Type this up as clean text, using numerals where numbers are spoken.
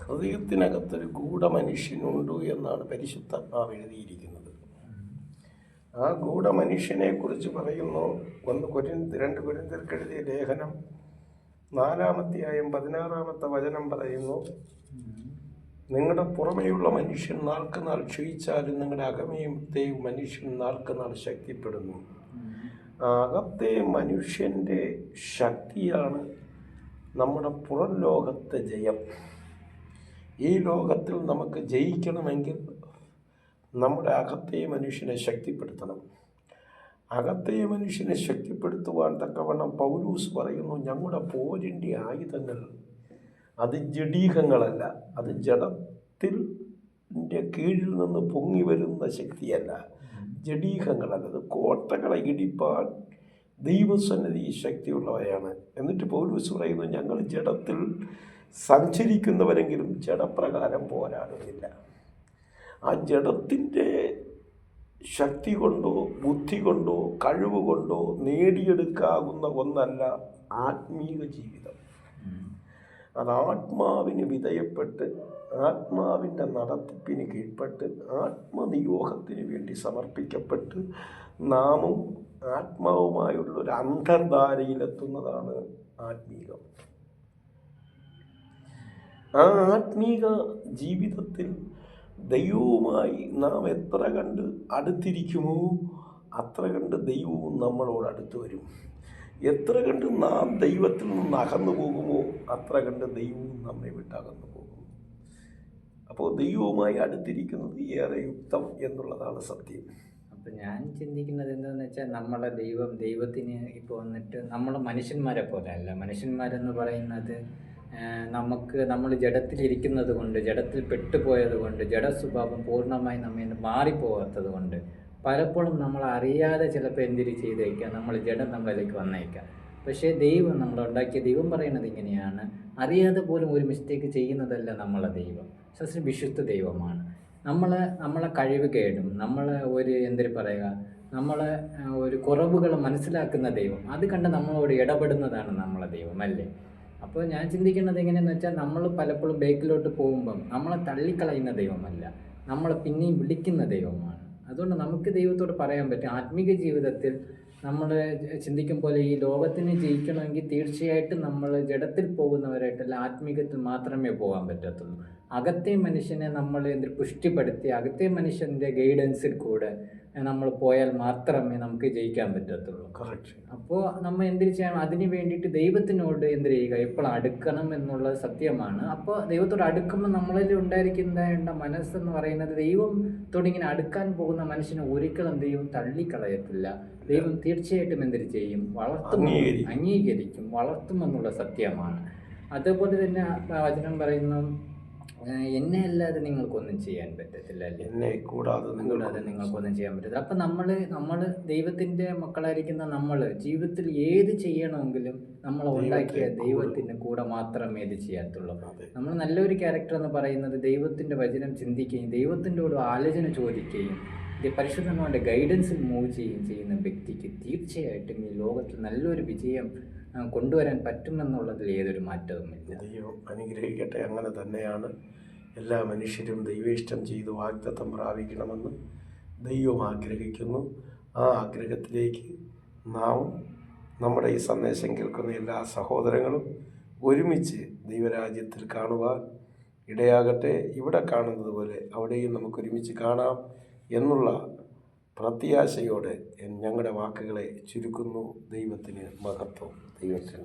ഹൃദയത്തിനകത്തൊരു ഗൂഢമനുഷ്യനുണ്ട് എന്നാണ് പരിശുദ്ധാത്മാവ് എഴുതിയിരിക്കുന്നത്. ആ ഗൂഢമനുഷ്യനെക്കുറിച്ച് പറയുന്നു. 2 കൊരിന്ത്യർക്ക് എഴുതിയ ലേഖനം 4-ാം അധ്യായം 16-ാമത്തെ വചനം പറയുന്നു, നിങ്ങളുടെ പുറമേയുള്ള മനുഷ്യൻ നാൾക്കുനാൾ ക്ഷയിച്ചാലും നിങ്ങളുടെ അകമത്തെ മനുഷ്യൻ നാൾക്കുനാൾ ശക്തിപ്പെടുന്നു. അകത്തെ മനുഷ്യൻ്റെ ശക്തിയാണ് നമ്മുടെ പുറം ലോകത്തെ ജയം. ഈ ലോകത്തിൽ നമുക്ക് ജയിക്കണമെങ്കിൽ നമ്മുടെ അകത്തെ മനുഷ്യനെ ശക്തിപ്പെടുത്തണം. അകത്തെ മനുഷ്യനെ ശക്തിപ്പെടുത്തുവാൻ തക്കവണ്ണം പൗലൂസ് പറയുന്നു, ഞങ്ങളുടെ പോരിൻ്റെ ആയുധങ്ങൾ അത് ജഡീകങ്ങളല്ല, അത് ജഡത്തിൻ്റെ കീഴിൽ നിന്ന് പൊങ്ങി വരുന്ന ശക്തിയല്ല, ജഡീകങ്ങളല്ല, അത് കോട്ടകളെ ഇടിപ്പാൻ ദൈവസന്നിധി ശക്തിയുള്ളവയാണ്. എന്നിട്ട് പൗലൂസ് പറയുന്നു, ഞങ്ങൾ ജഡത്തിൽ സഞ്ചരിക്കുന്നവരെങ്കിലും ജഡപ്രകാരം പോരാടുന്നില്ല. ആ ജഡത്തിൻ്റെ ശക്തി കൊണ്ടോ ബുദ്ധി കൊണ്ടോ കഴിവ് കൊണ്ടോ നേടിയെടുക്കാവുന്ന ഒന്നല്ല ആത്മീയ ജീവിതം. അത് ആത്മാവിന് വിധേയപ്പെട്ട് ആത്മാവിൻ്റെ നടത്തിപ്പിന് കീഴ്പ്പെട്ട് ആത്മനിയോഗത്തിന് വേണ്ടി സമർപ്പിക്കപ്പെട്ട് നാമും ആത്മാവുമായുള്ളൊരു അന്തർധാരയിലെത്തുന്നതാണ് ആത്മീകം. ആ ആത്മീക ജീവിതത്തിൽ ദൈവവുമായി നാം എത്ര കണ്ട് അടുത്തിരിക്കുമോ അത്ര കണ്ട് ദൈവവും നമ്മളോട് അടുത്ത് വരും. എത്ര കണ്ട് നാം ദൈവത്തിൽ നിന്ന് അകന്നു പോകുമോ അത്ര കണ്ട് ദൈവവും നമ്മെ വിട്ടകന്നു പോകും. അപ്പോൾ ദൈവവുമായി അടുത്തിരിക്കുന്നത് ഏറെ യുക്തം എന്നുള്ളതാണ് സത്യം. അപ്പം ഞാൻ ചിന്തിക്കുന്നത് എന്താണെന്ന് വെച്ചാൽ, നമ്മളെ ദൈവത്തിന് ഇപ്പോൾ വന്നിട്ട് നമ്മൾ മനുഷ്യന്മാരെ പോലെ അല്ല. മനുഷ്യന്മാരെന്ന് പറയുന്നത് നമ്മൾ ജഡത്തിലിരിക്കുന്നത് കൊണ്ട്, ജഡത്തിൽ പെട്ടുപോയത് കൊണ്ട്, ജഡസ്വഭാവം പൂർണ്ണമായി നമ്മിൽ നിന്ന് മാറിപ്പോകാത്തത് കൊണ്ട് പലപ്പോഴും നമ്മൾ അറിയാതെ ചിലപ്പോൾ എന്തിരി ചെയ്തേക്കാം, നമ്മൾ ജഡം നമ്മളിലേക്ക് വന്നേക്കാം. പക്ഷേ നമ്മളുണ്ടാക്കിയ ദൈവം പറയുന്നത് ഇങ്ങനെയാണ്, അറിയാതെ പോലും ഒരു മിസ്റ്റേക്ക് ചെയ്യുന്നതല്ല നമ്മളെ ദൈവം. വിശുദ്ധ ദൈവമാണ്. നമ്മളെ കഴിവ് കേടും നമ്മളെ നമ്മളെ ഒരു കുറവുകൾ മനസ്സിലാക്കുന്ന ദൈവം, അത് കണ്ട് നമ്മളോട് ഇടപെടുന്നതാണ് നമ്മളെ ദൈവം, അല്ലേ? അപ്പോൾ ഞാൻ ചിന്തിക്കുന്നത് എങ്ങനെയെന്ന് വെച്ചാൽ, നമ്മൾ പലപ്പോഴും ബേക്കിലോട്ട് പോകുമ്പം നമ്മളെ തള്ളിക്കളയുന്ന ദൈവമല്ല, നമ്മളെ പിന്നെയും വിളിക്കുന്ന ദൈവമാണ്. അതുകൊണ്ട് നമുക്ക് ദൈവത്തോട് പറയാൻ പറ്റും, ആത്മീക ജീവിതത്തിൽ നമ്മൾ ചിന്തിക്കും പോലെ ഈ ലോകത്തിന് ജയിക്കണമെങ്കിൽ തീർച്ചയായിട്ടും നമ്മൾ ജഡത്തിൽ പോകുന്നവരായിട്ടല്ല, ആത്മീകത്തിൽ മാത്രമേ പോകാൻ പറ്റത്തുള്ളൂ. അകത്തെ മനുഷ്യനെ നമ്മൾ പുഷ്ടിപ്പെടുത്തി അകത്തെ മനുഷ്യൻ്റെ ഗൈഡൻസിൽ കൂടെ നമ്മൾ പോയാൽ മാത്രമേ നമുക്ക് ജയിക്കാൻ പറ്റത്തുള്ളൂ. കറക്റ്റ്. അപ്പോൾ നമ്മൾ ചെയ്യണം, അതിന് വേണ്ടിയിട്ട് ദൈവത്തിനോട് ചെയ്യുക, എപ്പോഴും അടുക്കണം എന്നുള്ളത് സത്യമാണ്. അപ്പോൾ ദൈവത്തോട് അടുക്കുമ്പോൾ നമ്മളിൽ ഉണ്ടായിരിക്കുന്ന മനസ്സെന്ന് പറയുന്നത്, ദൈവത്തോട് ഇങ്ങനെ അടുക്കാൻ പോകുന്ന മനുഷ്യനെ ഒരിക്കലും ദൈവം തള്ളിക്കളയത്തില്ല. ദൈവം തീർച്ചയായിട്ടും ചെയ്യും, അംഗീകരിക്കും, വളർത്തുമെന്നുള്ള സത്യമാണ്. അതുപോലെ തന്നെ വചനം പറയുന്നു, എന്നെ അല്ലാതെ നിങ്ങൾക്കൊന്നും ചെയ്യാൻ പറ്റത്തില്ല, അല്ലേ? എന്നെ കൂടാതെ നിങ്ങൾക്കൊന്നും ചെയ്യാൻ പറ്റത്തില്ല. അപ്പം നമ്മൾ ദൈവത്തിൻ്റെ മക്കളായിരിക്കുന്ന നമ്മൾ ജീവിതത്തിൽ ഏത് ചെയ്യണമെങ്കിലും നമ്മളെ ഉണ്ടാക്കിയ ദൈവത്തിൻ്റെ കൂടെ മാത്രമേ ഇത് ചെയ്യാത്തുള്ളൂ. നമ്മൾ നല്ലൊരു ക്യാരക്ടർ എന്ന് പറയുന്നത് ദൈവത്തിൻ്റെ വചനം ചിന്തിക്കുകയും ദൈവത്തിൻ്റെ കൂടെ ആലോചന ചോദിക്കുകയും പരിശുദ്ധമായിട്ട് ഗൈഡൻസിൽ മൂവ് ചെയ്യുന്ന വ്യക്തിക്ക് തീർച്ചയായിട്ടും ഈ ലോകത്തിൽ നല്ലൊരു വിജയം കൊണ്ടുവരാൻ പറ്റുമെന്നുള്ളതിൽ ഏതൊരു മാറ്റവുമില്ല. ദൈവം അനുഗ്രഹിക്കട്ടെ. അങ്ങനെ തന്നെയാണ്. എല്ലാ മനുഷ്യരും ദൈവേഷ്ടം ചെയ്ത് വാഗ്ദത്തം പ്രാപിക്കണമെന്ന് ദൈവം ആഗ്രഹിക്കുന്നു. ആ ആഗ്രഹത്തിലേക്ക് നാം നമ്മുടെ ഈ സന്ദേശം കേൾക്കുന്ന എല്ലാ സഹോദരങ്ങളും ഒരുമിച്ച് ദൈവരാജ്യത്തിൽ കാണുവാൻ ഇടയാകട്ടെ. ഇവിടെ കാണുന്നത് പോലെ അവിടെയും നമുക്കൊരുമിച്ച് കാണാം എന്നുള്ള പ്രത്യാശയോടെ ഞങ്ങളുടെ വാക്കുകളെ ചുരുക്കുന്നു. ദൈവത്തിന് മഹത്വം. ദൈവത്തിന്